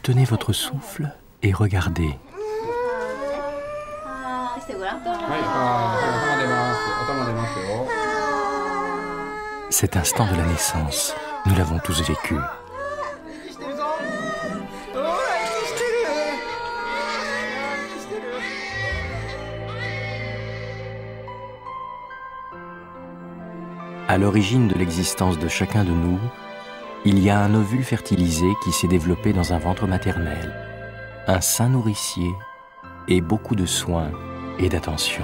retenez votre souffle et regardez. Cet instant de la naissance, nous l'avons tous vécu. À l'origine de l'existence de chacun de nous, il y a un ovule fertilisé qui s'est développé dans un ventre maternel, un sein nourricier et beaucoup de soins et d'attention.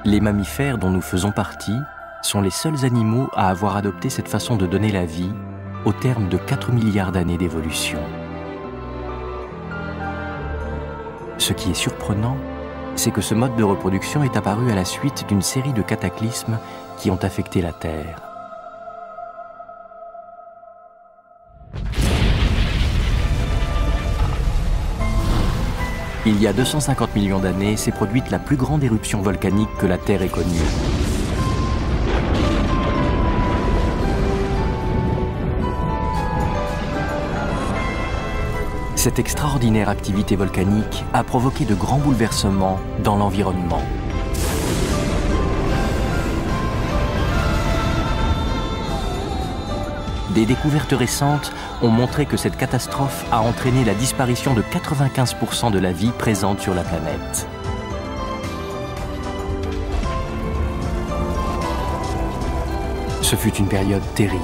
Les mammifères dont nous faisons partie sont les seuls animaux à avoir adopté cette façon de donner la vie au terme de 4 milliards d'années d'évolution. Ce qui est surprenant, c'est que ce mode de reproduction est apparu à la suite d'une série de cataclysmes qui ont affecté la Terre. Il y a 250 millions d'années s'est produite la plus grande éruption volcanique que la Terre ait connue. Cette extraordinaire activité volcanique a provoqué de grands bouleversements dans l'environnement. Des découvertes récentes ont montré que cette catastrophe a entraîné la disparition de 95% de la vie présente sur la planète. Ce fut une période terrible.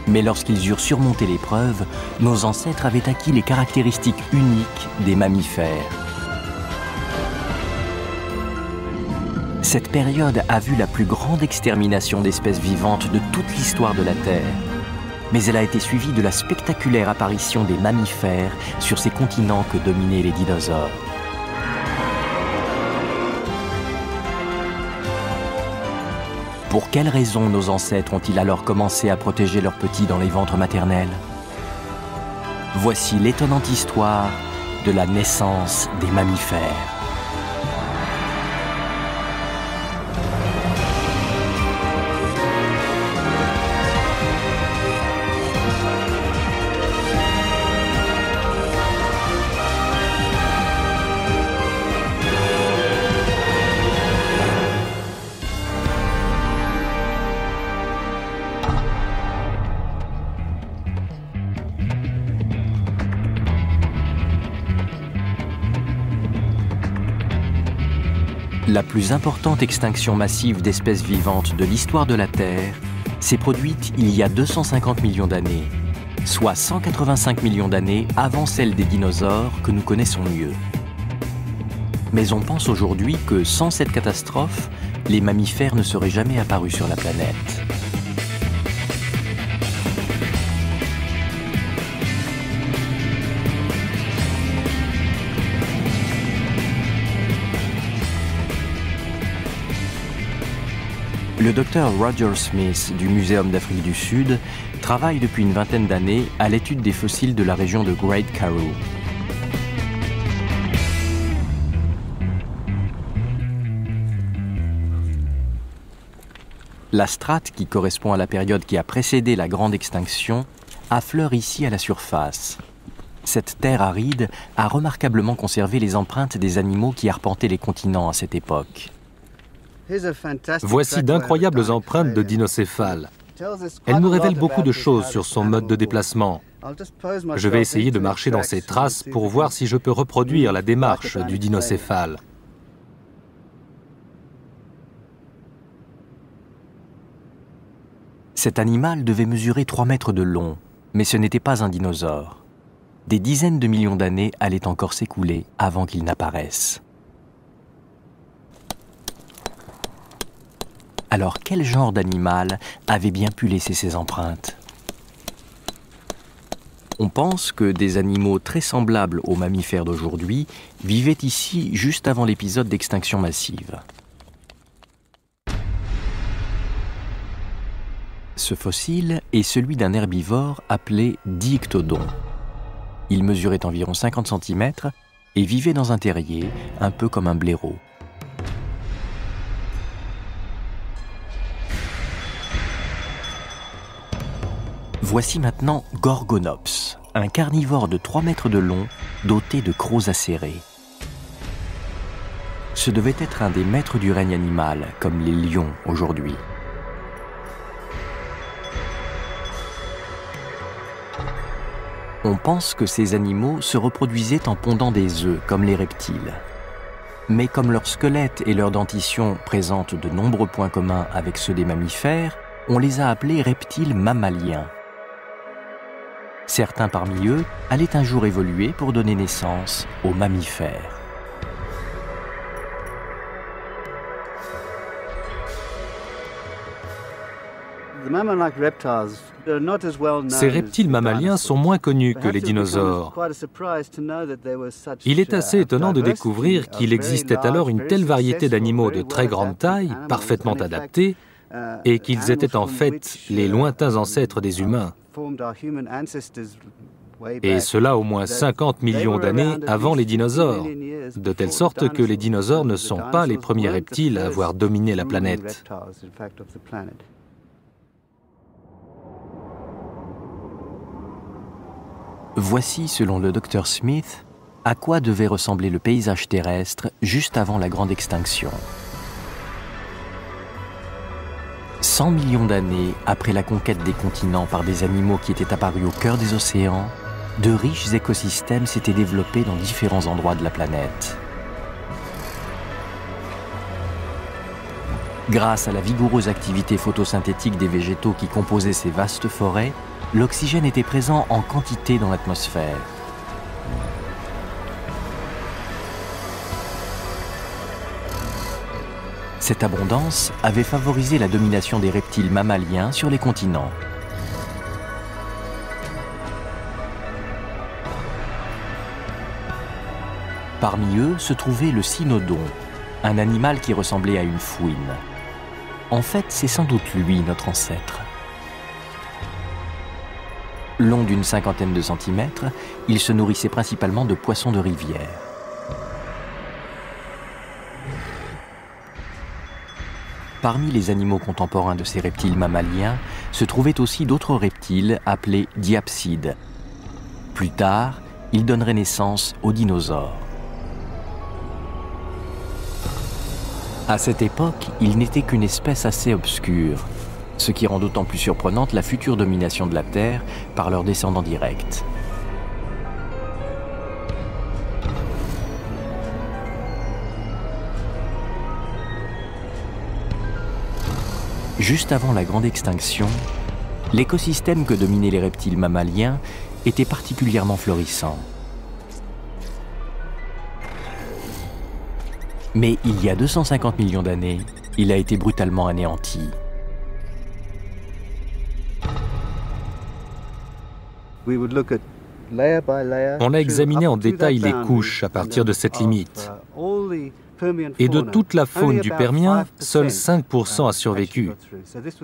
Mais lorsqu'ils eurent surmonté l'épreuve, nos ancêtres avaient acquis les caractéristiques uniques des mammifères. Cette période a vu la plus grande extermination d'espèces vivantes de toute l'histoire de la Terre. Mais elle a été suivie de la spectaculaire apparition des mammifères sur ces continents que dominaient les dinosaures. Pour quelles raisons nos ancêtres ont-ils alors commencé à protéger leurs petits dans les ventres maternels? Voici l'étonnante histoire de la naissance des mammifères. La plus importante extinction massive d'espèces vivantes de l'histoire de la Terre s'est produite il y a 250 millions d'années, soit 185 millions d'années avant celle des dinosaures que nous connaissons mieux. Mais on pense aujourd'hui que sans cette catastrophe, les mammifères ne seraient jamais apparus sur la planète. Le docteur Roger Smith du Muséum d'Afrique du Sud travaille depuis une vingtaine d'années à l'étude des fossiles de la région de Great Karoo. La strate, qui correspond à la période qui a précédé la grande extinction, affleure ici à la surface. Cette terre aride a remarquablement conservé les empreintes des animaux qui arpentaient les continents à cette époque. Voici d'incroyables empreintes de dinocéphales. Elles nous révèlent beaucoup de choses sur son mode de déplacement. Je vais essayer de marcher dans ces traces pour voir si je peux reproduire la démarche du dinocéphale. Cet animal devait mesurer 3 mètres de long, mais ce n'était pas un dinosaure. Des dizaines de millions d'années allaient encore s'écouler avant qu'il n'apparaisse. Alors quel genre d'animal avait bien pu laisser ses empreintes? On pense que des animaux très semblables aux mammifères d'aujourd'hui vivaient ici juste avant l'épisode d'extinction massive. Ce fossile est celui d'un herbivore appelé Diictodon. Il mesurait environ 50 cm et vivait dans un terrier, un peu comme un blaireau. Voici maintenant Gorgonops, un carnivore de 3 mètres de long, doté de crocs acérés. Ce devait être un des maîtres du règne animal, comme les lions aujourd'hui. On pense que ces animaux se reproduisaient en pondant des œufs, comme les reptiles. Mais comme leur squelette et leur dentition présentent de nombreux points communs avec ceux des mammifères, on les a appelés reptiles mammaliens. Certains parmi eux allaient un jour évoluer pour donner naissance aux mammifères. Ces reptiles mammaliens sont moins connus que les dinosaures. Il est assez étonnant de découvrir qu'il existait alors une telle variété d'animaux de très grande taille, parfaitement adaptés, et qu'ils étaient en fait les lointains ancêtres des humains. Et cela au moins 50 millions d'années avant les dinosaures, de telle sorte que les dinosaures ne sont pas les premiers reptiles à avoir dominé la planète. Voici, selon le Dr Smith, à quoi devait ressembler le paysage terrestre juste avant la grande extinction. 100 millions d'années après la conquête des continents par des animaux qui étaient apparus au cœur des océans, de riches écosystèmes s'étaient développés dans différents endroits de la planète. Grâce à la vigoureuse activité photosynthétique des végétaux qui composaient ces vastes forêts, l'oxygène était présent en quantité dans l'atmosphère. Cette abondance avait favorisé la domination des reptiles mammaliens sur les continents. Parmi eux se trouvait le cynodon, un animal qui ressemblait à une fouine. En fait, c'est sans doute lui notre ancêtre. Long d'une cinquantaine de centimètres, il se nourrissait principalement de poissons de rivière. Parmi les animaux contemporains de ces reptiles mammaliens se trouvaient aussi d'autres reptiles appelés diapsides. Plus tard, ils donneraient naissance aux dinosaures. À cette époque, ils n'étaient qu'une espèce assez obscure, ce qui rend d'autant plus surprenante la future domination de la Terre par leurs descendants directs. Juste avant la grande extinction, l'écosystème que dominaient les reptiles mammaliens était particulièrement florissant. Mais il y a 250 millions d'années, il a été brutalement anéanti. On a examiné en détail les couches à partir de cette limite. Et de toute la faune du Permien, seuls 5% a survécu,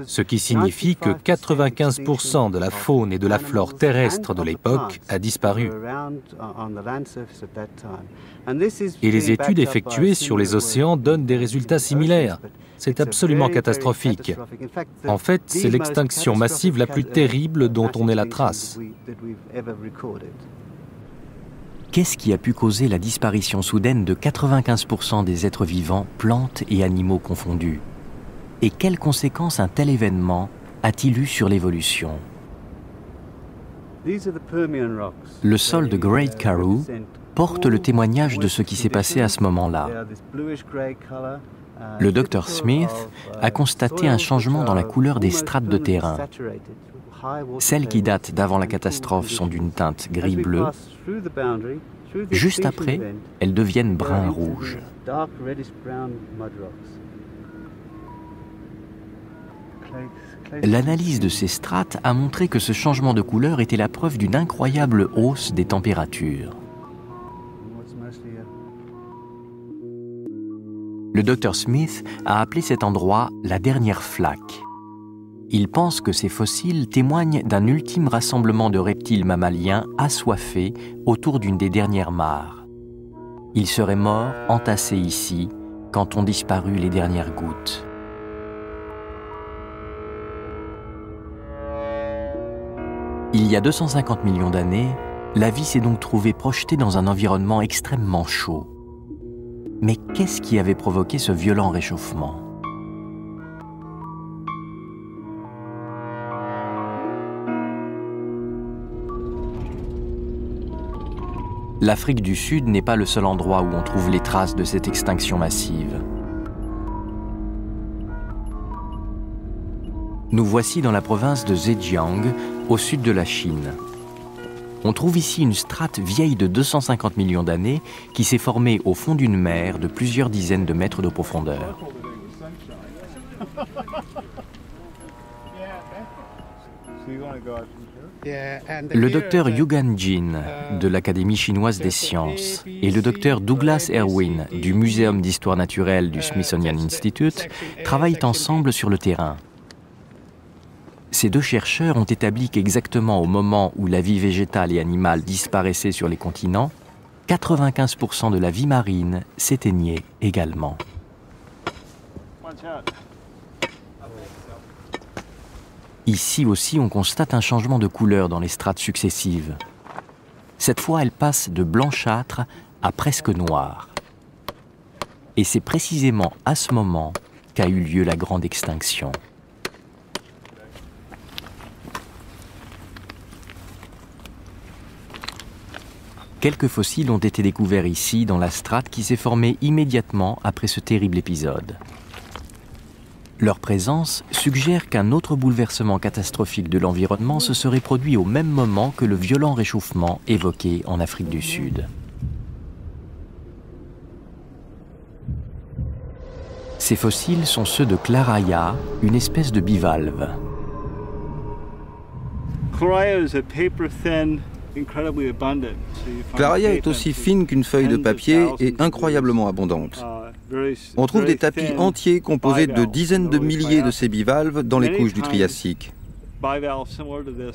ce qui signifie que 95% de la faune et de la flore terrestre de l'époque a disparu. Et les études effectuées sur les océans donnent des résultats similaires. C'est absolument catastrophique. En fait, c'est l'extinction massive la plus terrible dont on ait la trace. Qu'est-ce qui a pu causer la disparition soudaine de 95% des êtres vivants, plantes et animaux confondus? Et quelles conséquences un tel événement a-t-il eu sur l'évolution? Le sol de Great Karoo porte le témoignage de ce qui s'est passé à ce moment-là. Le Dr Smith a constaté un changement dans la couleur des strates de terrain. Celles qui datent d'avant la catastrophe sont d'une teinte gris-bleu. Juste après, elles deviennent brun-rouge. L'analyse de ces strates a montré que ce changement de couleur était la preuve d'une incroyable hausse des températures. Le Dr Smith a appelé cet endroit la dernière flaque. Il pense que ces fossiles témoignent d'un ultime rassemblement de reptiles mammaliens assoiffés autour d'une des dernières mares. Ils seraient morts entassés ici quand ont disparu les dernières gouttes. Il y a 250 millions d'années, la vie s'est donc trouvée projetée dans un environnement extrêmement chaud. Mais qu'est-ce qui avait provoqué ce violent réchauffement? L'Afrique du Sud n'est pas le seul endroit où on trouve les traces de cette extinction massive. Nous voici dans la province de Zhejiang, au sud de la Chine. On trouve ici une strate vieille de 250 millions d'années qui s'est formée au fond d'une mer de plusieurs dizaines de mètres de profondeur. Le docteur Yugan Jin de l'Académie chinoise des sciences et le docteur Douglas Irwin du Muséum d'histoire naturelle du Smithsonian Institute travaillent ensemble sur le terrain. Ces deux chercheurs ont établi qu'exactement au moment où la vie végétale et animale disparaissait sur les continents, 95% de la vie marine s'éteignait également. Ici aussi, on constate un changement de couleur dans les strates successives. Cette fois, elle passe de blanchâtre à presque noir. Et c'est précisément à ce moment qu'a eu lieu la grande extinction. Quelques fossiles ont été découverts ici, dans la strate qui s'est formée immédiatement après ce terrible épisode. Leur présence suggère qu'un autre bouleversement catastrophique de l'environnement se serait produit au même moment que le violent réchauffement évoqué en Afrique du Sud. Ces fossiles sont ceux de Claraya, une espèce de bivalve. Claraya est aussi fine qu'une feuille de papier et incroyablement abondante. On trouve des tapis entiers composés de dizaines de milliers de ces bivalves dans les couches du Triassique.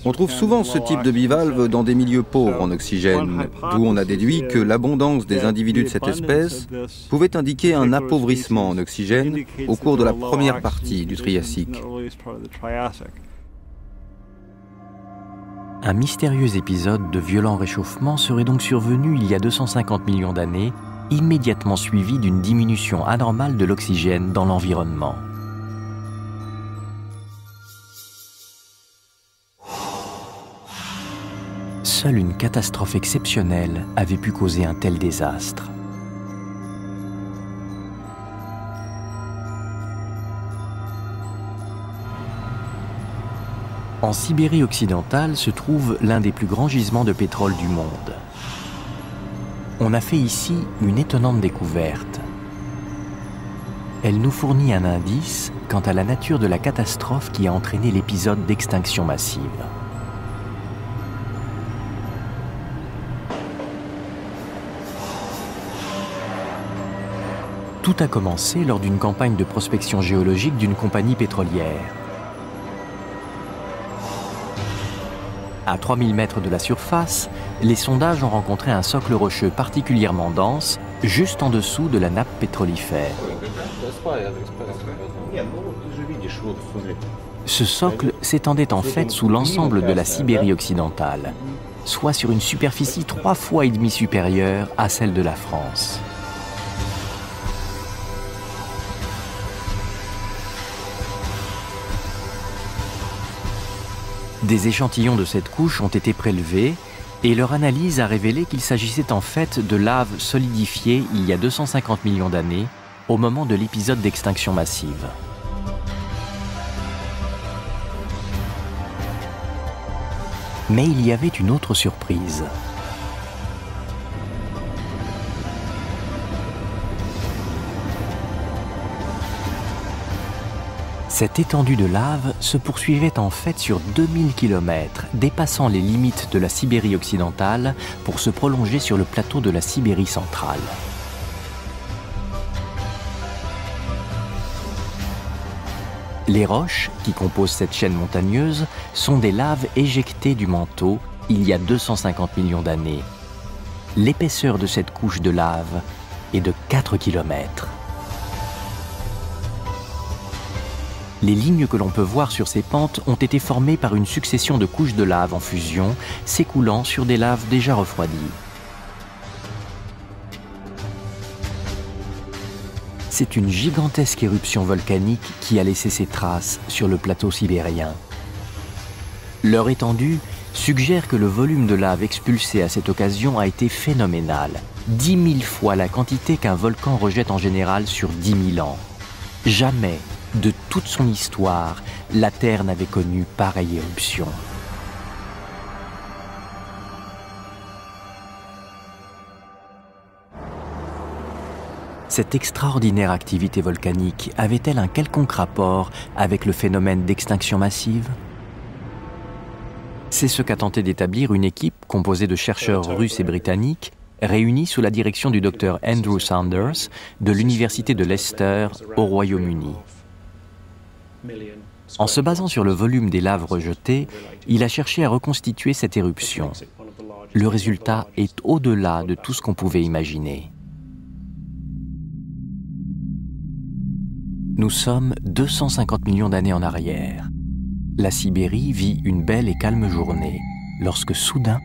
On trouve souvent ce type de bivalve dans des milieux pauvres en oxygène, d'où on a déduit que l'abondance des individus de cette espèce pouvait indiquer un appauvrissement en oxygène au cours de la première partie du Triassique. Un mystérieux épisode de violent réchauffement serait donc survenu il y a 250 millions d'années, immédiatement suivi d'une diminution anormale de l'oxygène dans l'environnement. Seule une catastrophe exceptionnelle avait pu causer un tel désastre. En Sibérie occidentale se trouve l'un des plus grands gisements de pétrole du monde. On a fait ici une étonnante découverte. Elle nous fournit un indice quant à la nature de la catastrophe qui a entraîné l'épisode d'extinction massive. Tout a commencé lors d'une campagne de prospection géologique d'une compagnie pétrolière. À 3000 mètres de la surface, les sondages ont rencontré un socle rocheux particulièrement dense, juste en dessous de la nappe pétrolifère. Ce socle s'étendait en fait sous l'ensemble de la Sibérie occidentale, soit sur une superficie 3,5 fois supérieure à celle de la France. Des échantillons de cette couche ont été prélevés et leur analyse a révélé qu'il s'agissait en fait de lave solidifiée il y a 250 millions d'années, au moment de l'épisode d'extinction massive. Mais il y avait une autre surprise. Cette étendue de lave se poursuivait en fait sur 2000 km, dépassant les limites de la Sibérie occidentale pour se prolonger sur le plateau de la Sibérie centrale. Les roches qui composent cette chaîne montagneuse sont des laves éjectées du manteau il y a 250 millions d'années. L'épaisseur de cette couche de lave est de 4 km. Les lignes que l'on peut voir sur ces pentes ont été formées par une succession de couches de lave en fusion, s'écoulant sur des laves déjà refroidies. C'est une gigantesque éruption volcanique qui a laissé ses traces sur le plateau sibérien. Leur étendue suggère que le volume de lave expulsé à cette occasion a été phénoménal, 10 000 fois la quantité qu'un volcan rejette en général sur 10 000 ans. Jamais, de toute son histoire, la Terre n'avait connu pareille éruption. Cette extraordinaire activité volcanique avait-elle un quelconque rapport avec le phénomène d'extinction massive? C'est ce qu'a tenté d'établir une équipe composée de chercheurs russes et britanniques réunis sous la direction du docteur Andrew Saunders de l'Université de Leicester au Royaume-Uni. En se basant sur le volume des laves rejetées, il a cherché à reconstituer cette éruption. Le résultat est au-delà de tout ce qu'on pouvait imaginer. Nous sommes 250 millions d'années en arrière. La Sibérie vit une belle et calme journée, lorsque soudain,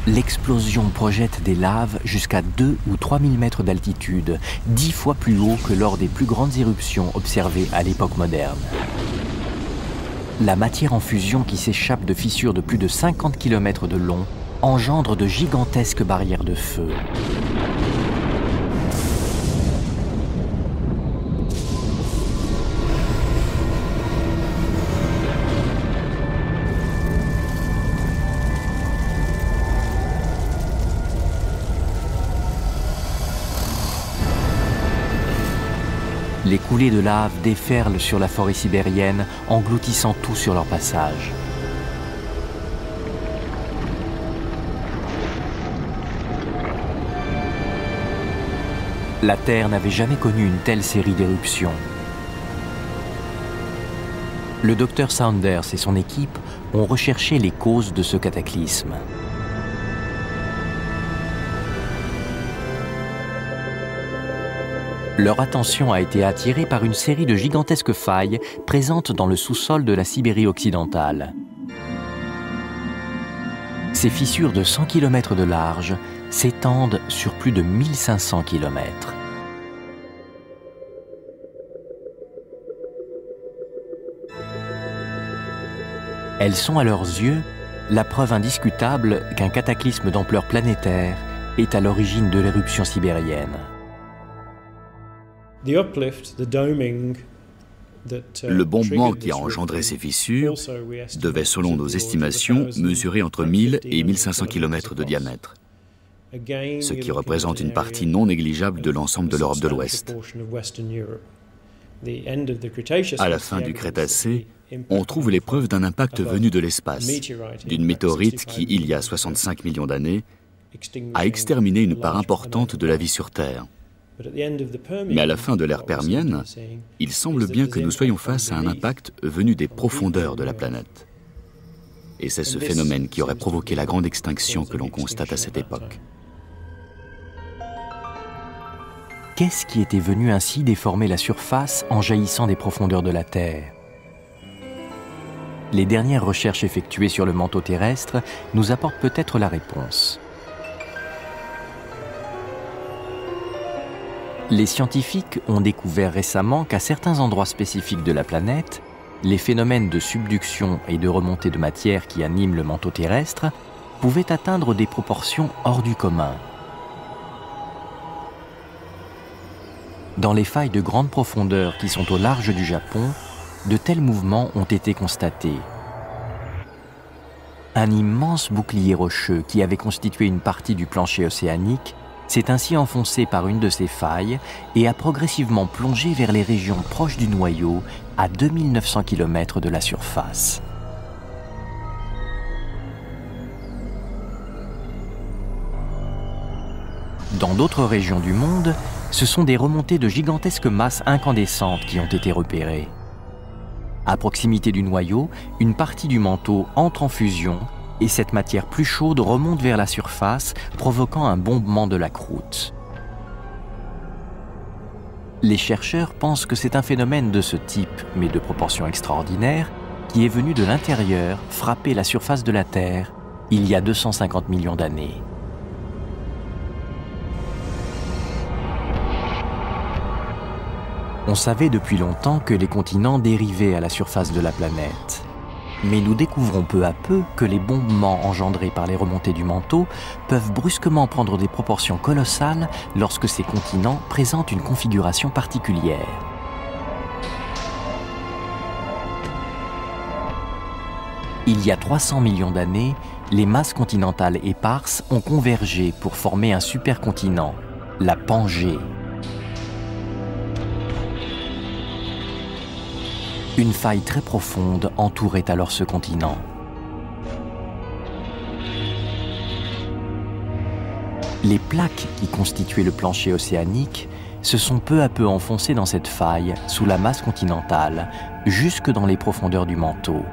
l'explosion projette des laves jusqu'à 2 ou 3 000 mètres d'altitude, 10 fois plus haut que lors des plus grandes éruptions observées à l'époque moderne. La matière en fusion qui s'échappe de fissures de plus de 50 km de long engendre de gigantesques barrières de feu. Les coulées de lave déferlent sur la forêt sibérienne, engloutissant tout sur leur passage. La Terre n'avait jamais connu une telle série d'éruptions. Le docteur Saunders et son équipe ont recherché les causes de ce cataclysme. Leur attention a été attirée par une série de gigantesques failles présentes dans le sous-sol de la Sibérie occidentale. Ces fissures de 100 km de large s'étendent sur plus de 1500 km. Elles sont à leurs yeux la preuve indiscutable qu'un cataclysme d'ampleur planétaire est à l'origine de l'éruption sibérienne. Le bombement qui a engendré ces fissures devait, selon nos estimations, mesurer entre 1000 et 1500 km de diamètre, ce qui représente une partie non négligeable de l'ensemble de l'Europe de l'Ouest. À la fin du Crétacé, on trouve les preuves d'un impact venu de l'espace, d'une météorite qui, il y a 65 millions d'années, a exterminé une part importante de la vie sur Terre. Mais à la fin de l'ère permienne, il semble bien que nous soyons face à un impact venu des profondeurs de la planète. Et c'est ce phénomène qui aurait provoqué la grande extinction que l'on constate à cette époque. Qu'est-ce qui était venu ainsi déformer la surface en jaillissant des profondeurs de la Terre? Les dernières recherches effectuées sur le manteau terrestre nous apportent peut-être la réponse. Les scientifiques ont découvert récemment qu'à certains endroits spécifiques de la planète, les phénomènes de subduction et de remontée de matière qui animent le manteau terrestre pouvaient atteindre des proportions hors du commun. Dans les failles de grande profondeur qui sont au large du Japon, de tels mouvements ont été constatés. Un immense bouclier rocheux qui avait constitué une partie du plancher océanique s'est ainsi enfoncé par une de ces failles et a progressivement plongé vers les régions proches du noyau à 2900 km de la surface. Dans d'autres régions du monde, ce sont des remontées de gigantesques masses incandescentes qui ont été repérées. À proximité du noyau, une partie du manteau entre en fusion et cette matière plus chaude remonte vers la surface, provoquant un bombement de la croûte. Les chercheurs pensent que c'est un phénomène de ce type, mais de proportions extraordinaires, qui est venu de l'intérieur frapper la surface de la Terre il y a 250 millions d'années. On savait depuis longtemps que les continents dérivaient à la surface de la planète. Mais nous découvrons peu à peu que les bombements engendrés par les remontées du manteau peuvent brusquement prendre des proportions colossales lorsque ces continents présentent une configuration particulière. Il y a 300 millions d'années, les masses continentales éparses ont convergé pour former un supercontinent, la Pangée. Une faille très profonde entourait alors ce continent. Les plaques qui constituaient le plancher océanique se sont peu à peu enfoncées dans cette faille sous la masse continentale, jusque dans les profondeurs du manteau.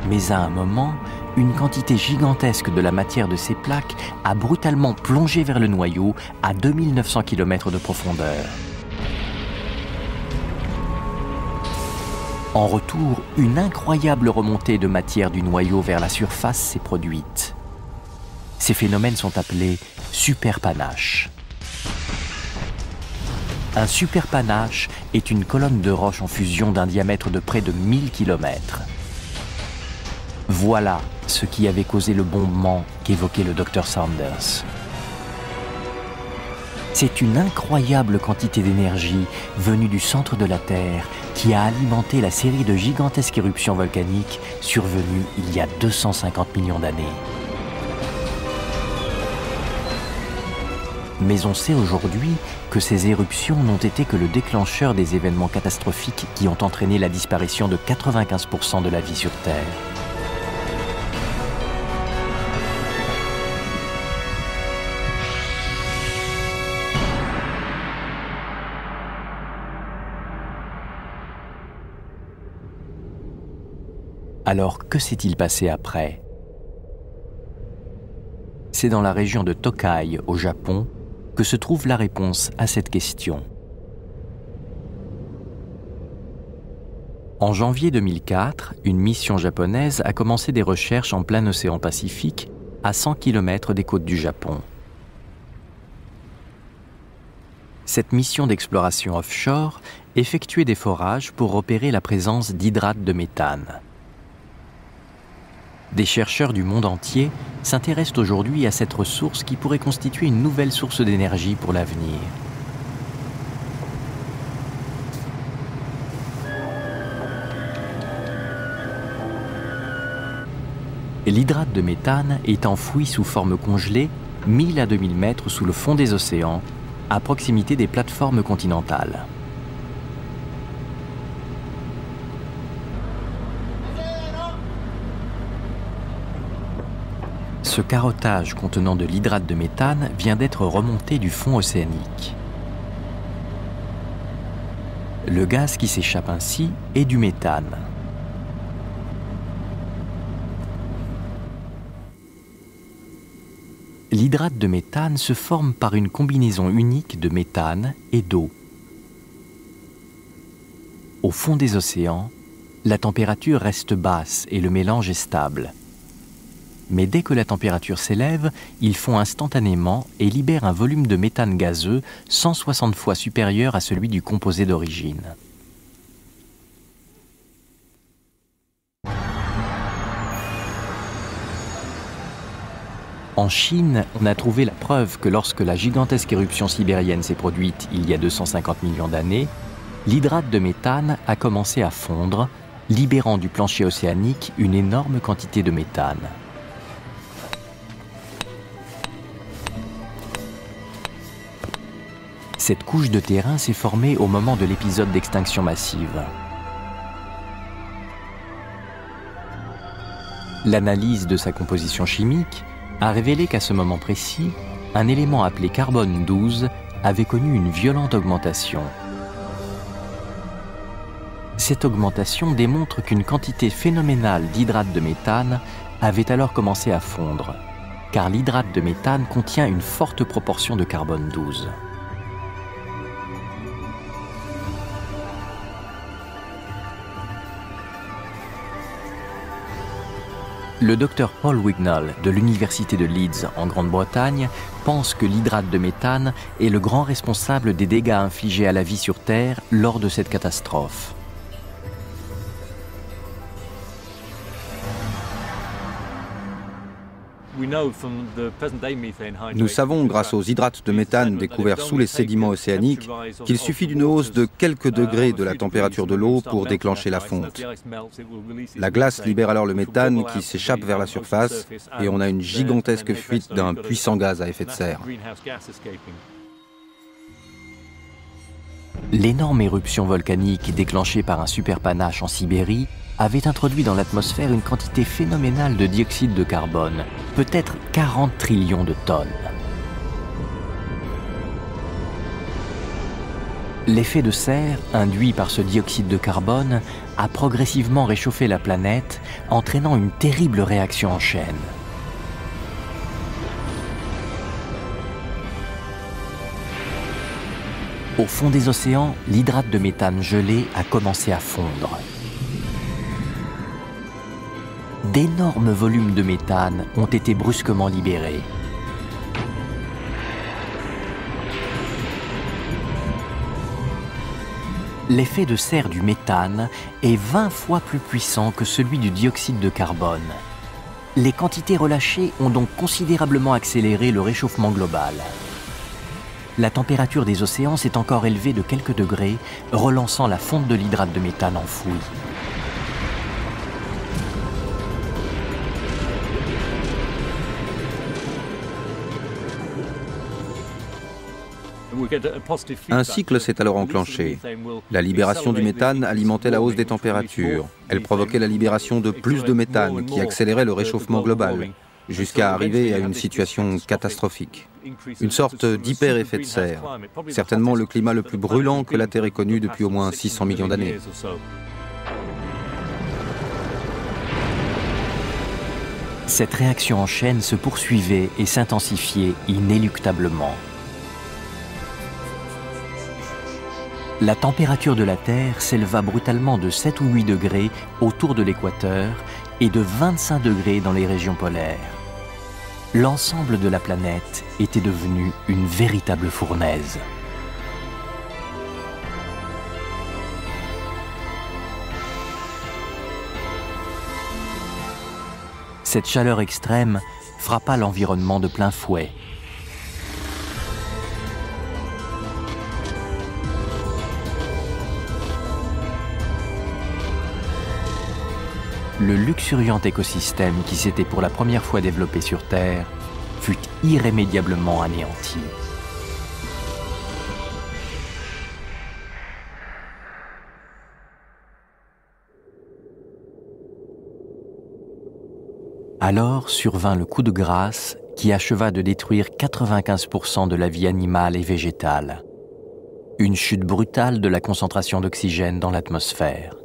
Mais à un moment, une quantité gigantesque de la matière de ces plaques a brutalement plongé vers le noyau à 2900 km de profondeur. En retour, une incroyable remontée de matière du noyau vers la surface s'est produite. Ces phénomènes sont appelés superpanaches. Un superpanache est une colonne de roche en fusion d'un diamètre de près de 1000 km. Voilà ce qui avait causé le bombement qu'évoquait le Dr Sanders. C'est une incroyable quantité d'énergie venue du centre de la Terre qui a alimenté la série de gigantesques éruptions volcaniques survenues il y a 250 millions d'années. Mais on sait aujourd'hui que ces éruptions n'ont été que le déclencheur des événements catastrophiques qui ont entraîné la disparition de 95% de la vie sur Terre. Alors, que s'est-il passé après? C'est dans la région de Tokai, au Japon, que se trouve la réponse à cette question. En janvier 2004, une mission japonaise a commencé des recherches en plein océan Pacifique, à 100 km des côtes du Japon. Cette mission d'exploration offshore effectuait des forages pour repérer la présence d'hydrate de méthane. Des chercheurs du monde entier s'intéressent aujourd'hui à cette ressource qui pourrait constituer une nouvelle source d'énergie pour l'avenir. L'hydrate de méthane est enfoui sous forme congelée 1000 à 2000 mètres sous le fond des océans, à proximité des plateformes continentales. Ce carottage contenant de l'hydrate de méthane vient d'être remonté du fond océanique. Le gaz qui s'échappe ainsi est du méthane. L'hydrate de méthane se forme par une combinaison unique de méthane et d'eau. Au fond des océans, la température reste basse et le mélange est stable. Mais dès que la température s'élève, ils fond instantanément et libèrent un volume de méthane gazeux 160 fois supérieur à celui du composé d'origine. En Chine, on a trouvé la preuve que lorsque la gigantesque éruption sibérienne s'est produite il y a 250 millions d'années, l'hydrate de méthane a commencé à fondre, libérant du plancher océanique une énorme quantité de méthane. Cette couche de terrain s'est formée au moment de l'épisode d'extinction massive. L'analyse de sa composition chimique a révélé qu'à ce moment précis, un élément appelé carbone 12 avait connu une violente augmentation. Cette augmentation démontre qu'une quantité phénoménale d'hydrate de méthane avait alors commencé à fondre, car l'hydrate de méthane contient une forte proportion de carbone 12. Le docteur Paul Wignall de l'Université de Leeds en Grande-Bretagne pense que l'hydrate de méthane est le grand responsable des dégâts infligés à la vie sur Terre lors de cette catastrophe. Nous savons, grâce aux hydrates de méthane découverts sous les sédiments océaniques, qu'il suffit d'une hausse de quelques degrés de la température de l'eau pour déclencher la fonte. La glace libère alors le méthane qui s'échappe vers la surface et on a une gigantesque fuite d'un puissant gaz à effet de serre. L'énorme éruption volcanique déclenchée par un superpanache en Sibérie avait introduit dans l'atmosphère une quantité phénoménale de dioxyde de carbone, peut-être 40 trillions de tonnes. L'effet de serre, induit par ce dioxyde de carbone, a progressivement réchauffé la planète, entraînant une terrible réaction en chaîne. Au fond des océans, l'hydrate de méthane gelé a commencé à fondre. D'énormes volumes de méthane ont été brusquement libérés. L'effet de serre du méthane est 20 fois plus puissant que celui du dioxyde de carbone. Les quantités relâchées ont donc considérablement accéléré le réchauffement global. La température des océans s'est encore élevée de quelques degrés, relançant la fonte de l'hydrate de méthane enfoui. Un cycle s'est alors enclenché. La libération du méthane alimentait la hausse des températures. Elle provoquait la libération de plus de méthane qui accélérait le réchauffement global, jusqu'à arriver à une situation catastrophique. Une sorte d'hyper-effet de serre. Certainement le climat le plus brûlant que la Terre ait connu depuis au moins 600 millions d'années. Cette réaction en chaîne se poursuivait et s'intensifiait inéluctablement. La température de la Terre s'éleva brutalement de 7 ou 8 degrés autour de l'équateur et de 25 degrés dans les régions polaires. L'ensemble de la planète était devenu une véritable fournaise. Cette chaleur extrême frappa l'environnement de plein fouet. Le luxuriant écosystème qui s'était pour la première fois développé sur Terre fut irrémédiablement anéanti. Alors survint le coup de grâce qui acheva de détruire 95% de la vie animale et végétale. Une chute brutale de la concentration d'oxygène dans l'atmosphère.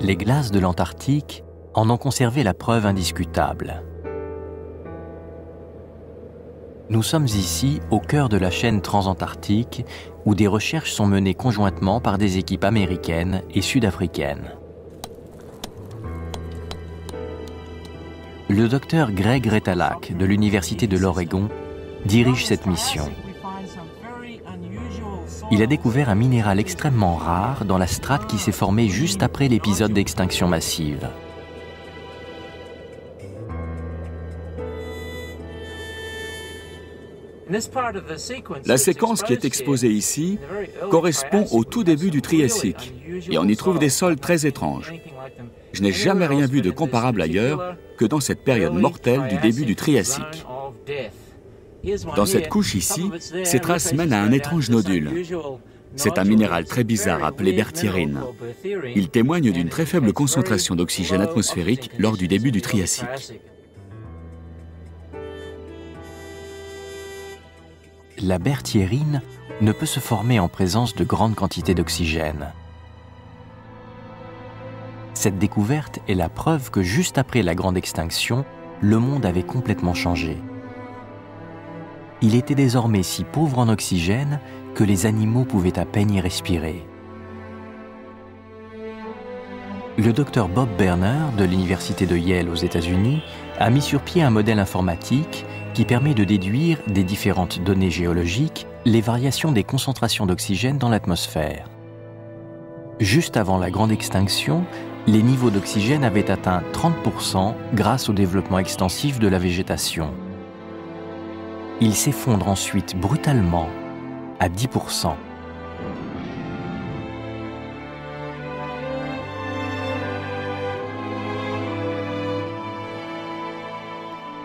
Les glaces de l'Antarctique en ont conservé la preuve indiscutable. Nous sommes ici au cœur de la chaîne transantarctique où des recherches sont menées conjointement par des équipes américaines et sud-africaines. Le docteur Greg Retalak de l'Université de l'Oregon dirige cette mission. Il a découvert un minéral extrêmement rare dans la strate qui s'est formée juste après l'épisode d'extinction massive. La séquence qui est exposée ici correspond au tout début du Triassique et on y trouve des sols très étranges. Je n'ai jamais rien vu de comparable ailleurs que dans cette période mortelle du début du Triassique. Dans cette couche ici, ces traces mènent à un étrange nodule. C'est un minéral très bizarre appelé berthierine. Il témoigne d'une très faible concentration d'oxygène atmosphérique lors du début du Triassique. La berthierine ne peut se former en présence de grandes quantités d'oxygène. Cette découverte est la preuve que juste après la grande extinction, le monde avait complètement changé. Il était désormais si pauvre en oxygène que les animaux pouvaient à peine y respirer. Le docteur Bob Berner de l'Université de Yale aux États-Unis a mis sur pied un modèle informatique qui permet de déduire des différentes données géologiques les variations des concentrations d'oxygène dans l'atmosphère. Juste avant la grande extinction, les niveaux d'oxygène avaient atteint 30% grâce au développement extensif de la végétation. Ils s'effondrent ensuite brutalement à 10%.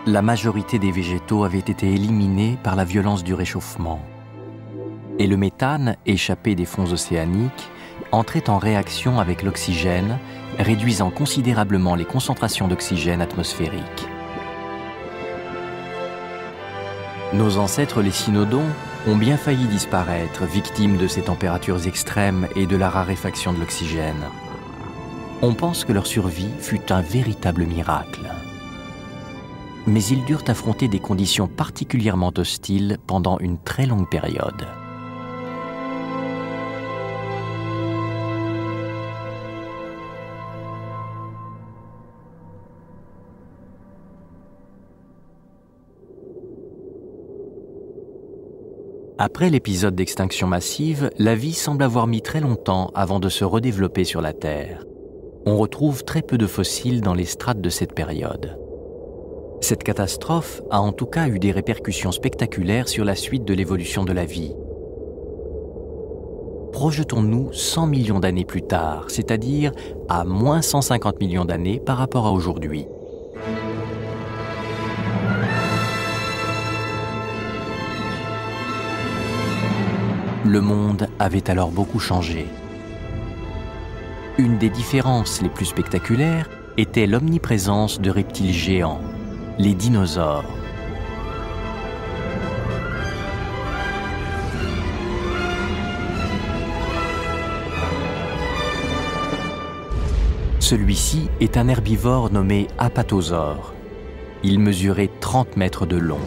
La majorité des végétaux avaient été éliminés par la violence du réchauffement. Et le méthane, échappé des fonds océaniques, entrait en réaction avec l'oxygène, réduisant considérablement les concentrations d'oxygène atmosphériques. Nos ancêtres, les cynodons, ont bien failli disparaître, victimes de ces températures extrêmes et de la raréfaction de l'oxygène. On pense que leur survie fut un véritable miracle. Mais ils durent affronter des conditions particulièrement hostiles pendant une très longue période. Après l'épisode d'extinction massive, la vie semble avoir mis très longtemps avant de se redévelopper sur la Terre. On retrouve très peu de fossiles dans les strates de cette période. Cette catastrophe a en tout cas eu des répercussions spectaculaires sur la suite de l'évolution de la vie. Projetons-nous 100 millions d'années plus tard, c'est-à-dire à moins 150 millions d'années par rapport à aujourd'hui. Le monde avait alors beaucoup changé. Une des différences les plus spectaculaires était l'omniprésence de reptiles géants, les dinosaures. Celui-ci est un herbivore nommé apatosaure. Il mesurait 30 mètres de long.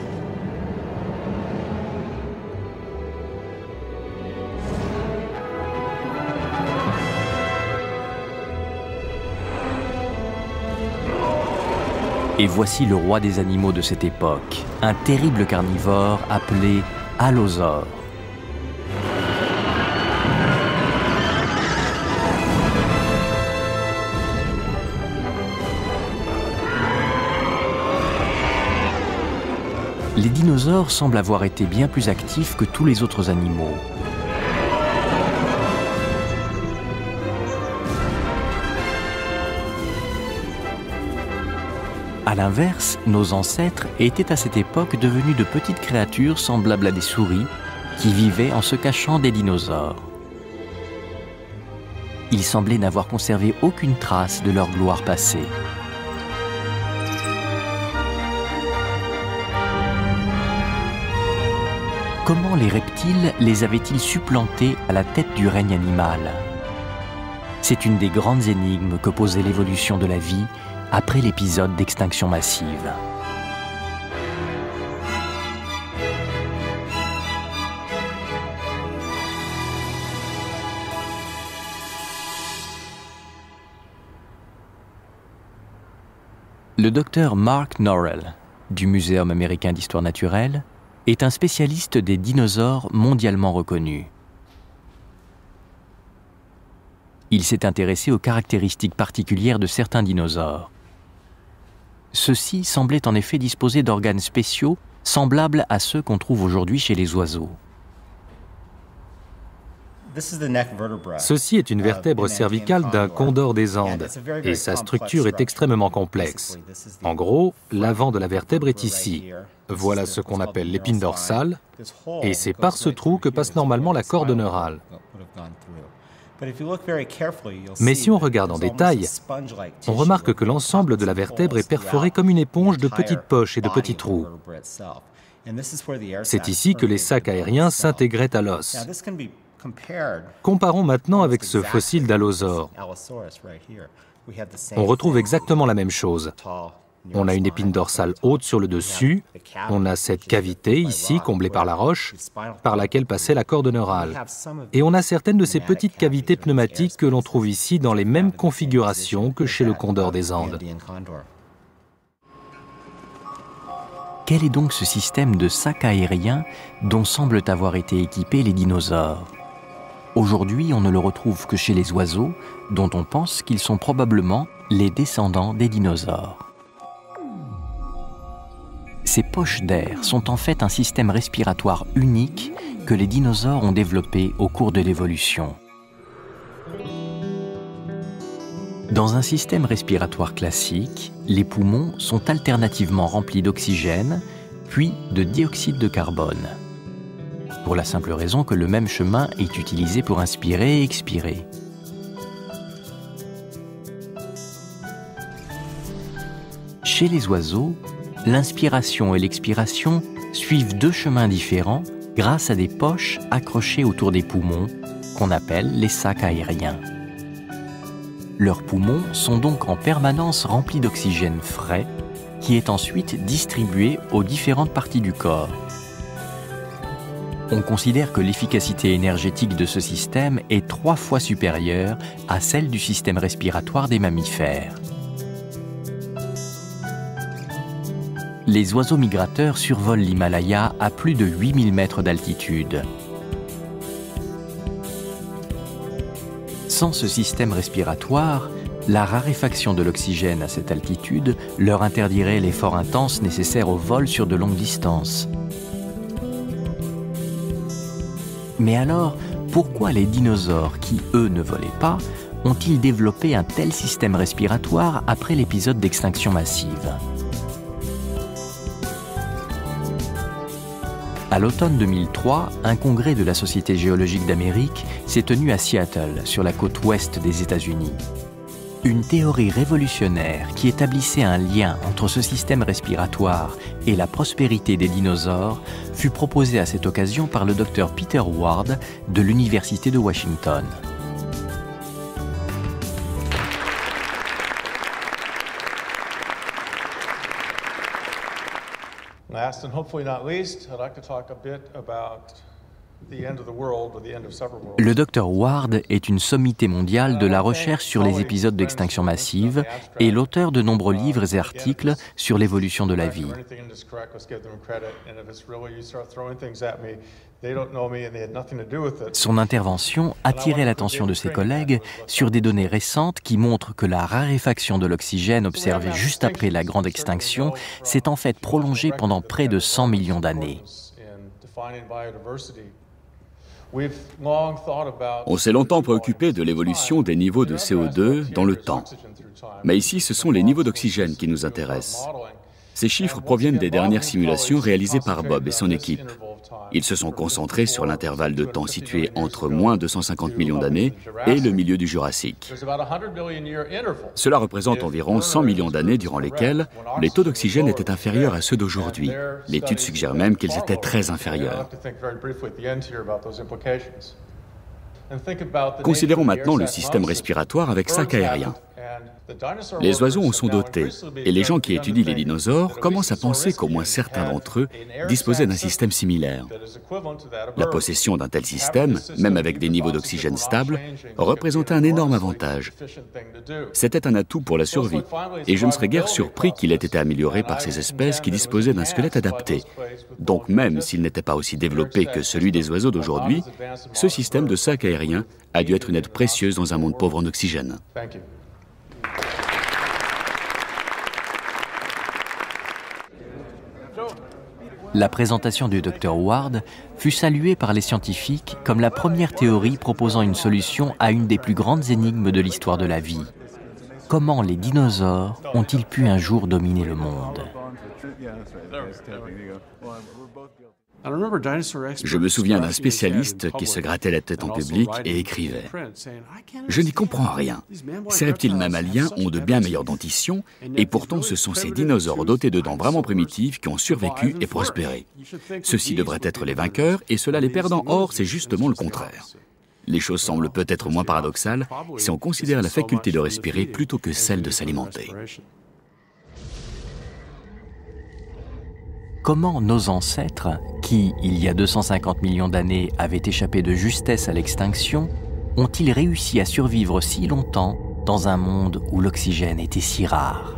Et voici le roi des animaux de cette époque, un terrible carnivore appelé allosaure. Les dinosaures semblent avoir été bien plus actifs que tous les autres animaux. À l'inverse, nos ancêtres étaient à cette époque devenus de petites créatures semblables à des souris qui vivaient en se cachant des dinosaures. Ils semblaient n'avoir conservé aucune trace de leur gloire passée. Comment les reptiles les avaient-ils supplantés à la tête du règne animal? C'est une des grandes énigmes que posait l'évolution de la vie après l'épisode d'extinction massive. Le docteur Mark Norrell, du Muséum américain d'histoire naturelle, est un spécialiste des dinosaures mondialement reconnu. Il s'est intéressé aux caractéristiques particulières de certains dinosaures. Ceux-ci semblaient en effet disposer d'organes spéciaux semblables à ceux qu'on trouve aujourd'hui chez les oiseaux. Ceci est une vertèbre cervicale d'un condor des Andes, et sa structure est extrêmement complexe. En gros, l'avant de la vertèbre est ici. Voilà ce qu'on appelle l'épine dorsale, et c'est par ce trou que passe normalement la corde neurale. Mais si on regarde en détail, on remarque que l'ensemble de la vertèbre est perforé comme une éponge de petites poches et de petits trous. C'est ici que les sacs aériens s'intégraient à l'os. Comparons maintenant avec ce fossile d'allosaure. On retrouve exactement la même chose. On a une épine dorsale haute sur le dessus, on a cette cavité ici, comblée par la roche, par laquelle passait la corde neurale. Et on a certaines de ces petites cavités pneumatiques que l'on trouve ici dans les mêmes configurations que chez le condor des Andes. Quel est donc ce système de sac aérien dont semblent avoir été équipés les dinosaures? Aujourd'hui, on ne le retrouve que chez les oiseaux, dont on pense qu'ils sont probablement les descendants des dinosaures. Ces poches d'air sont en fait un système respiratoire unique que les dinosaures ont développé au cours de l'évolution. Dans un système respiratoire classique, les poumons sont alternativement remplis d'oxygène, puis de dioxyde de carbone, pour la simple raison que le même chemin est utilisé pour inspirer et expirer. Chez les oiseaux, l'inspiration et l'expiration suivent deux chemins différents grâce à des poches accrochées autour des poumons, qu'on appelle les sacs aériens. Leurs poumons sont donc en permanence remplis d'oxygène frais, qui est ensuite distribué aux différentes parties du corps. On considère que l'efficacité énergétique de ce système est 3 fois supérieure à celle du système respiratoire des mammifères. Les oiseaux migrateurs survolent l'Himalaya à plus de 8000 mètres d'altitude. Sans ce système respiratoire, la raréfaction de l'oxygène à cette altitude leur interdirait l'effort intense nécessaire au vol sur de longues distances. Mais alors, pourquoi les dinosaures, qui eux ne volaient pas, ont-ils développé un tel système respiratoire après l'épisode d'extinction massive ? À l'automne 2003, un congrès de la Société géologique d'Amérique s'est tenu à Seattle, sur la côte ouest des États-Unis. Une théorie révolutionnaire qui établissait un lien entre ce système respiratoire et la prospérité des dinosaures fut proposée à cette occasion par le Dr Peter Ward de l'Université de Washington. Last and hopefully not least, I'd like to talk a bit about the end of the world or the end of several worlds. Le Dr Ward est une sommité mondiale de la recherche sur les épisodes d'extinction massive et l'auteur de nombreux livres et articles sur l'évolution de la vie. Son intervention attirait l'attention de ses collègues sur des données récentes qui montrent que la raréfaction de l'oxygène observée juste après la grande extinction s'est en fait prolongée pendant près de 100 millions d'années. On s'est longtemps préoccupé de l'évolution des niveaux de CO2 dans le temps. Mais ici, ce sont les niveaux d'oxygène qui nous intéressent. Ces chiffres proviennent des dernières simulations réalisées par Bob et son équipe. Ils se sont concentrés sur l'intervalle de temps situé entre moins 250 millions d'années et le milieu du Jurassique. Cela représente environ 100 millions d'années durant lesquelles les taux d'oxygène étaient inférieurs à ceux d'aujourd'hui. L'étude suggère même qu'ils étaient très inférieurs. Considérons maintenant le système respiratoire avec sac aérien. Les oiseaux en sont dotés, et les gens qui étudient les dinosaures commencent à penser qu'au moins certains d'entre eux disposaient d'un système similaire. La possession d'un tel système, même avec des niveaux d'oxygène stables, représentait un énorme avantage. C'était un atout pour la survie, et je ne serais guère surpris qu'il ait été amélioré par ces espèces qui disposaient d'un squelette adapté. Donc même s'il n'était pas aussi développé que celui des oiseaux d'aujourd'hui, ce système de sac aérien a dû être une aide précieuse dans un monde pauvre en oxygène. La présentation du Dr Ward fut saluée par les scientifiques comme la première théorie proposant une solution à une des plus grandes énigmes de l'histoire de la vie. Comment les dinosaures ont-ils pu un jour dominer le monde ? Je me souviens d'un spécialiste qui se grattait la tête en public et écrivait « Je n'y comprends rien. Ces reptiles mammaliens ont de bien meilleures dentitions et pourtant ce sont ces dinosaures dotés de dents vraiment primitives qui ont survécu et prospéré. Ceux-ci devraient être les vainqueurs et ceux-là les perdants. Or, c'est justement le contraire. Les choses semblent peut-être moins paradoxales si on considère la faculté de respirer plutôt que celle de s'alimenter. » comment nos ancêtres, qui, il y a 250 millions d'années, avaient échappé de justesse à l'extinction, ont-ils réussi à survivre si longtemps dans un monde où l'oxygène était si rare?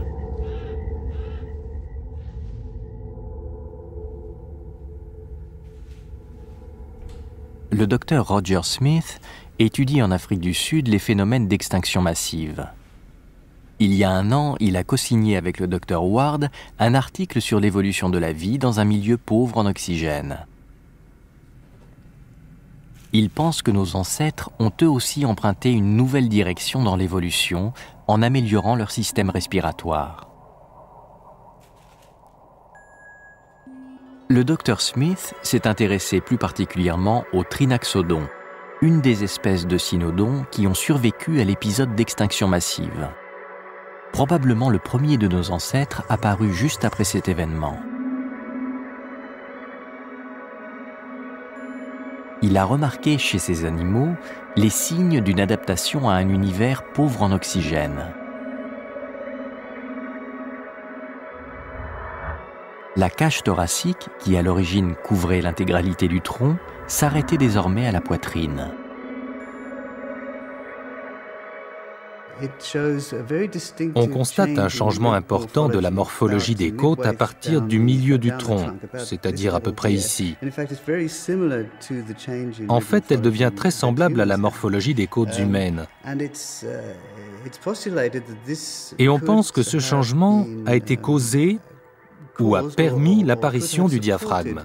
Le docteur Roger Smith étudie en Afrique du Sud les phénomènes d'extinction massive. Il y a un an, il a co-signé avec le docteur Ward un article sur l'évolution de la vie dans un milieu pauvre en oxygène. Il pense que nos ancêtres ont eux aussi emprunté une nouvelle direction dans l'évolution en améliorant leur système respiratoire. Le docteur Smith s'est intéressé plus particulièrement au Trinaxodon, une des espèces de cynodons qui ont survécu à l'épisode d'extinction massive. Probablement le premier de nos ancêtres apparu juste après cet événement. Il a remarqué chez ces animaux les signes d'une adaptation à un univers pauvre en oxygène. La cage thoracique, qui à l'origine couvrait l'intégralité du tronc, s'arrêtait désormais à la poitrine. On constate un changement important de la morphologie des côtes à partir du milieu du tronc, c'est-à-dire à peu près ici. En fait, elle devient très semblable à la morphologie des côtes humaines. Et on pense que ce changement a été causé ou a permis l'apparition du diaphragme.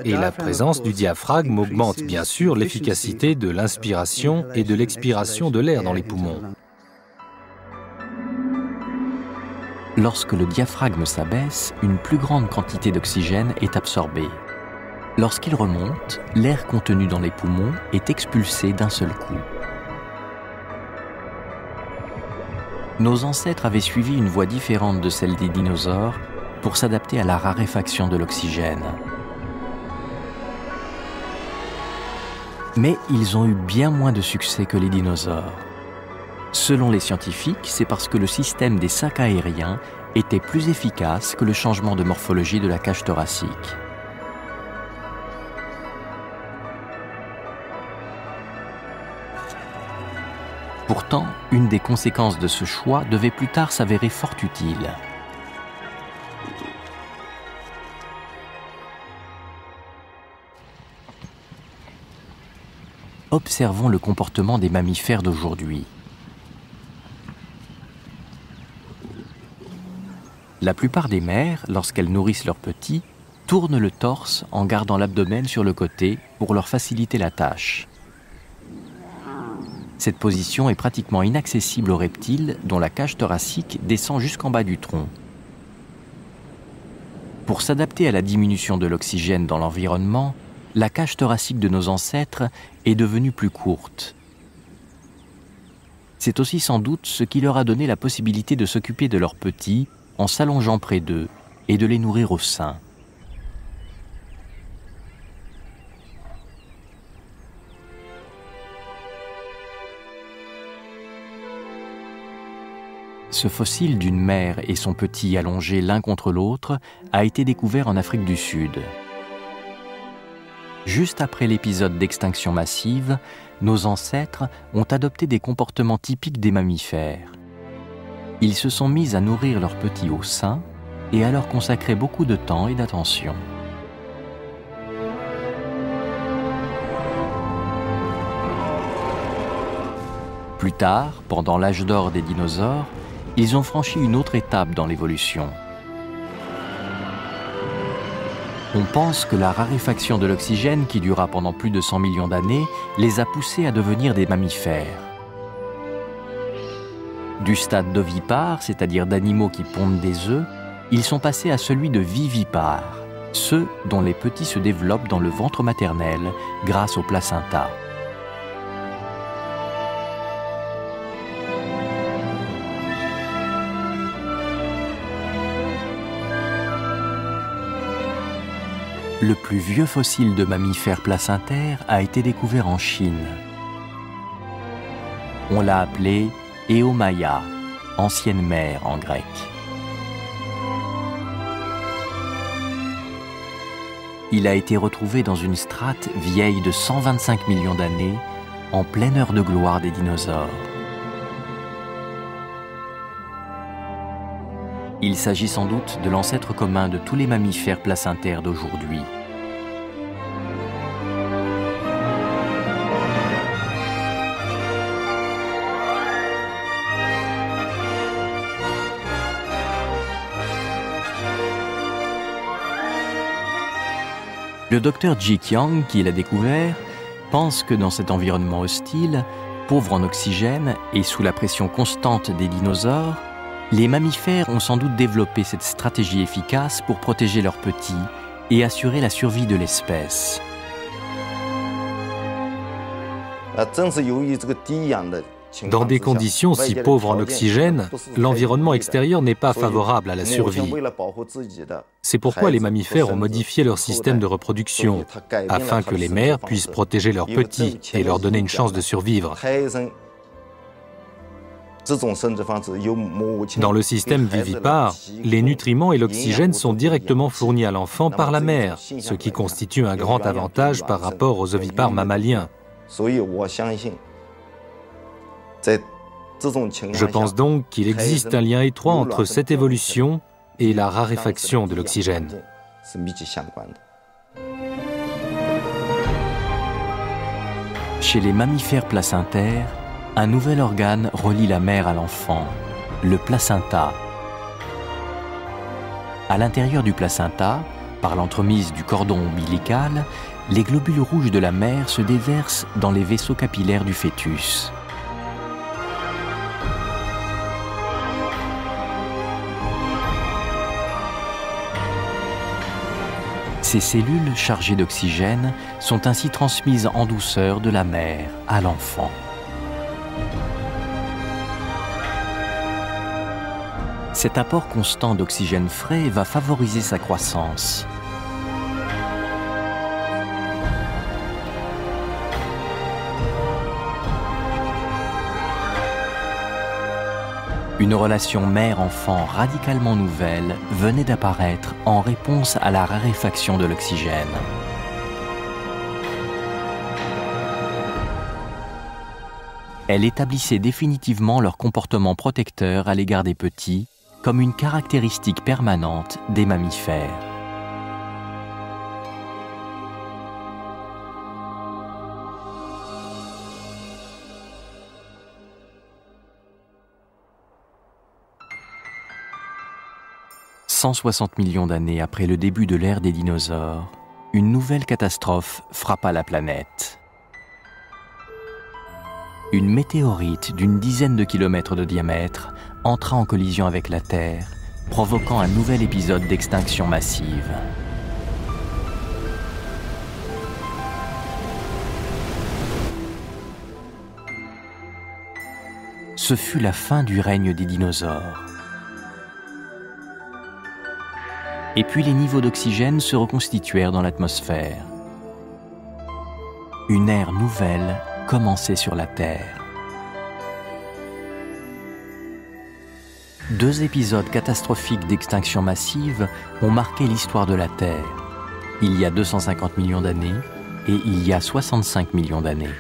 Et la présence du diaphragme augmente bien sûr l'efficacité de l'inspiration et de l'expiration de l'air dans les poumons. Lorsque le diaphragme s'abaisse, une plus grande quantité d'oxygène est absorbée. Lorsqu'il remonte, l'air contenu dans les poumons est expulsé d'un seul coup. Nos ancêtres avaient suivi une voie différente de celle des dinosaures pour s'adapter à la raréfaction de l'oxygène. Mais ils ont eu bien moins de succès que les dinosaures. Selon les scientifiques, c'est parce que le système des sacs aériens était plus efficace que le changement de morphologie de la cage thoracique. Pourtant, une des conséquences de ce choix devait plus tard s'avérer fort utile. Observons le comportement des mammifères d'aujourd'hui. La plupart des mères, lorsqu'elles nourrissent leurs petits, tournent le torse en gardant l'abdomen sur le côté pour leur faciliter la tâche. Cette position est pratiquement inaccessible aux reptiles dont la cage thoracique descend jusqu'en bas du tronc. Pour s'adapter à la diminution de l'oxygène dans l'environnement, la cage thoracique de nos ancêtres est devenue plus courte. C'est aussi sans doute ce qui leur a donné la possibilité de s'occuper de leurs petits en s'allongeant près d'eux et de les nourrir au sein. Ce fossile d'une mère et son petit allongés l'un contre l'autre a été découvert en Afrique du Sud. Juste après l'épisode d'extinction massive, nos ancêtres ont adopté des comportements typiques des mammifères. Ils se sont mis à nourrir leurs petits au sein et à leur consacrer beaucoup de temps et d'attention. Plus tard, pendant l'âge d'or des dinosaures, ils ont franchi une autre étape dans l'évolution. On pense que la raréfaction de l'oxygène, qui dura pendant plus de 100 millions d'années, les a poussés à devenir des mammifères. Du stade d'ovipare, c'est-à-dire d'animaux qui pondent des œufs, ils sont passés à celui de vivipares, ceux dont les petits se développent dans le ventre maternel grâce au placenta. Le plus vieux fossile de mammifères placentaires a été découvert en Chine. On l'a appelé Eomaia, ancienne mère en grec. Il a été retrouvé dans une strate vieille de 125 millions d'années, en pleine heure de gloire des dinosaures. Il s'agit sans doute de l'ancêtre commun de tous les mammifères placentaires d'aujourd'hui. Le docteur Ji Qiang, qui l'a découvert, pense que dans cet environnement hostile, pauvre en oxygène et sous la pression constante des dinosaures, les mammifères ont sans doute développé cette stratégie efficace pour protéger leurs petits et assurer la survie de l'espèce. Dans des conditions si pauvres en oxygène, l'environnement extérieur n'est pas favorable à la survie. C'est pourquoi les mammifères ont modifié leur système de reproduction, afin que les mères puissent protéger leurs petits et leur donner une chance de survivre. Dans le système vivipare, les nutriments et l'oxygène sont directement fournis à l'enfant par la mère, ce qui constitue un grand avantage par rapport aux ovipares mammaliens. Je pense donc qu'il existe un lien étroit entre cette évolution et la raréfaction de l'oxygène. Chez les mammifères placentaires, un nouvel organe relie la mère à l'enfant, le placenta. À l'intérieur du placenta, par l'entremise du cordon ombilical, les globules rouges de la mère se déversent dans les vaisseaux capillaires du fœtus. Ces cellules chargées d'oxygène sont ainsi transmises en douceur de la mère à l'enfant. Cet apport constant d'oxygène frais va favoriser sa croissance. Une relation mère-enfant radicalement nouvelle venait d'apparaître en réponse à la raréfaction de l'oxygène. Elle établissait définitivement leur comportement protecteur à l'égard des petits comme une caractéristique permanente des mammifères. « 160 millions d'années après le début de l'ère des dinosaures, une nouvelle catastrophe frappa la planète. Une météorite d'une dizaine de kilomètres de diamètre entra en collision avec la Terre, provoquant un nouvel épisode d'extinction massive. Ce fut la fin du règne des dinosaures. Et puis les niveaux d'oxygène se reconstituèrent dans l'atmosphère. Une ère nouvelle commençait sur la Terre. Deux épisodes catastrophiques d'extinction massive ont marqué l'histoire de la Terre, il y a 250 millions d'années et il y a 65 millions d'années.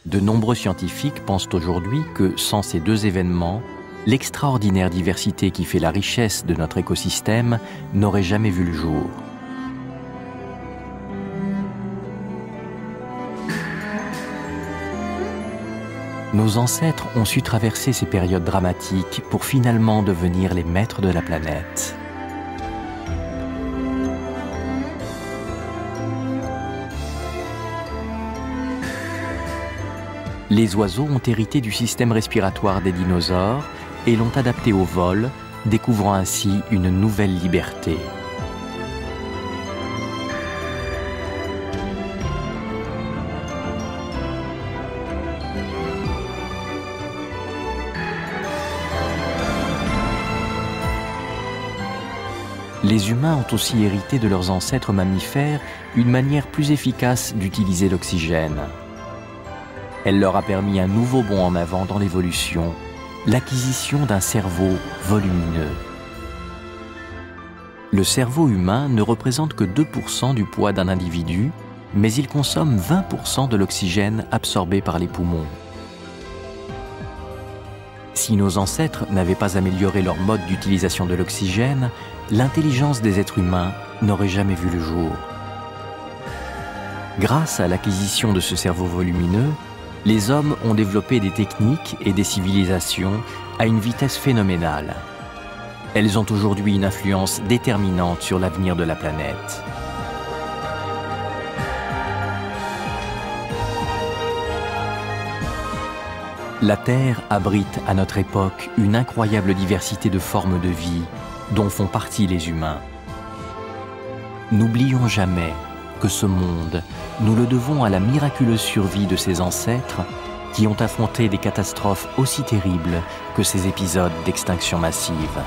De nombreux scientifiques pensent aujourd'hui que sans ces deux événements, l'extraordinaire diversité qui fait la richesse de notre écosystème n'aurait jamais vu le jour. Nos ancêtres ont su traverser ces périodes dramatiques pour finalement devenir les maîtres de la planète. Les oiseaux ont hérité du système respiratoire des dinosaures et l'ont adapté au vol, découvrant ainsi une nouvelle liberté. Les humains ont aussi hérité de leurs ancêtres mammifères une manière plus efficace d'utiliser l'oxygène. Elle leur a permis un nouveau bond en avant dans l'évolution, l'acquisition d'un cerveau volumineux. Le cerveau humain ne représente que 2% du poids d'un individu, mais il consomme 20% de l'oxygène absorbé par les poumons. Si nos ancêtres n'avaient pas amélioré leur mode d'utilisation de l'oxygène, l'intelligence des êtres humains n'aurait jamais vu le jour. Grâce à l'acquisition de ce cerveau volumineux, les hommes ont développé des techniques et des civilisations à une vitesse phénoménale. Elles ont aujourd'hui une influence déterminante sur l'avenir de la planète. La Terre abrite à notre époque une incroyable diversité de formes de vie dont font partie les humains. N'oublions jamais que ce monde, nous le devons à la miraculeuse survie de ses ancêtres qui ont affronté des catastrophes aussi terribles que ces épisodes d'extinction massive.